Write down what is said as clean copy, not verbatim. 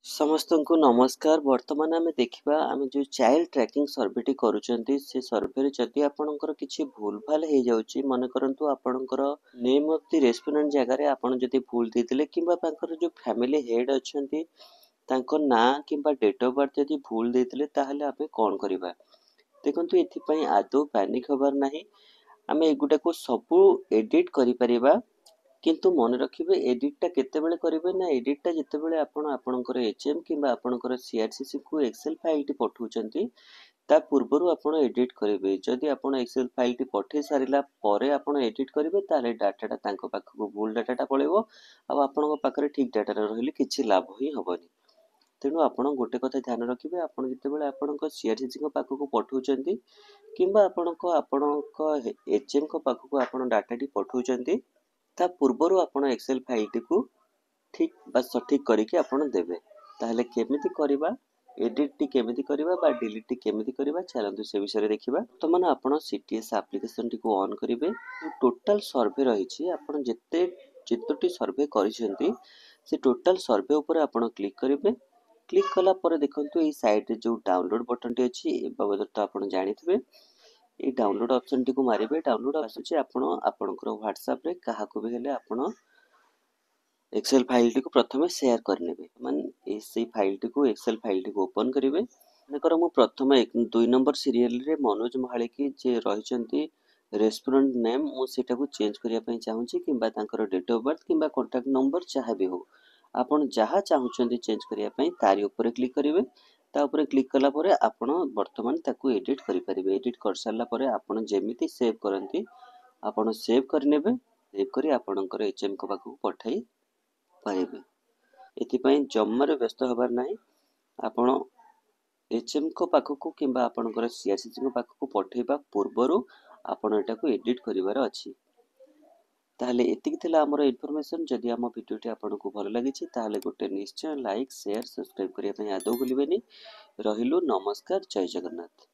समस्त को नमस्कार। वर्तमान आम देखा आम जो चाइल्ड ट्रैकिंग सर्वेटी करुँच से सर्वे जदि आपणकर किसी भूल भाल हो जाऊँगी मन करतु आपणकर नेम ऑफ द रेस्टोरेंट जगार आपड़ जदि भूल देते कि जो फैमिली हेड अच्छा ना कि डेट ऑफ बर्थ जदि भूल देते आम कौन करवा देखु ये आदौ पैनिक हबार ना आम एगुटा को सबू एडिट करिपरिबा किंतु मन रखिए एडिटा केतेबेले करेंगे ना एडिटा जितेबाला आपणकर एचएम कि आपणकर सीआरसीसी को एक्सेल फाइल टी पठाउछंती ता पूर्वर आपण एडिट करेंगे जदि आप एक्सेल फाइल टी पठे सारा पर आप एडिट करेंगे ताले डाटाटा तांको पाखक भूल डाटाटा पड़ेबो आपण पाखरे ठीक डाटा रहिले किछि लाभ ही हबनी। तेणु आपण गोटे कथा ध्यान रखिए आप जितेबाला आपण सीआरसीसी पाखक पठाउछंती किंबा आपण एचएम पाखक आप डाटाटी पठाउछंती ता पूर्वर आपण एक्सेल फाइल टी को ठीक बा सठिक करके आपण देबे ताहले केमिति करबा एडिट टी केमिति करबा बा डिलीट टी केमिति करबा चलंतु से विषय रे देखिबा। तो माने आपण सीटीएस एप्लीकेशन टी को ऑन करिवे टोटल सर्वे रहिछि आपण जेतोटी सर्वे करिसेंती से टोटल सर्वे ऊपर आपण क्लिक करिवे। क्लिक कला पर देखंतु ए साइड रे जो डाउनलोड बटन टी अछि ए बाबद तो आपण जानिथिबे ये डाउनलोड ऑप्शन टी को मारिबे डाउनलोड आसुची आपणकर व्हाट्सएप रे काहा को भी हेले आपण एक्सेल फाइल टी को प्रथमे शेयर करनेबे माने एसी फाइल टी को एक्सेल फाइल टी को ओपन करिवे नेकर मु प्रथमे 2 नंबर सीरियल रे मनोज महालिकी जे रहिचंती रेस्टोरेंट नेम मु सेटा को चेंज करिया पई चाहूची किबा तांकर डेट ऑफ बर्थ किबा कांटेक्ट नंबर चाहा भी हो आपण जहा चाहूचंती चेंज करिया पई तारी ऊपर क्लिक करिवे ता ऊपर क्लिक कला परे आपण वर्तमान ताकू एडिट करि परिबे एडिट कर सारला परे आपण जेमिति सेव करंती आपण सेव करनेबे सेव करी आपणकर एचएम को पाखु पठाई पारिबे एथिपाई जम्मारे व्यस्त हबार नाही आपण एचएम को पाखु किंबा आपणकर सीआरसीसी को पाखु पठाइबा पूर्वरु आपण एटा को एडिट करिवार अछि। ताहले एतिक थिला हमर इन्फॉर्मेशन जदि हम वीडियोटी आपनको भल लागिछि ताहले गोटे निश्चय लाइक शेयर सब्सक्राइब करिया पई आदौ भूलिबेनी। रहिलु नमस्कार जय जगन्नाथ।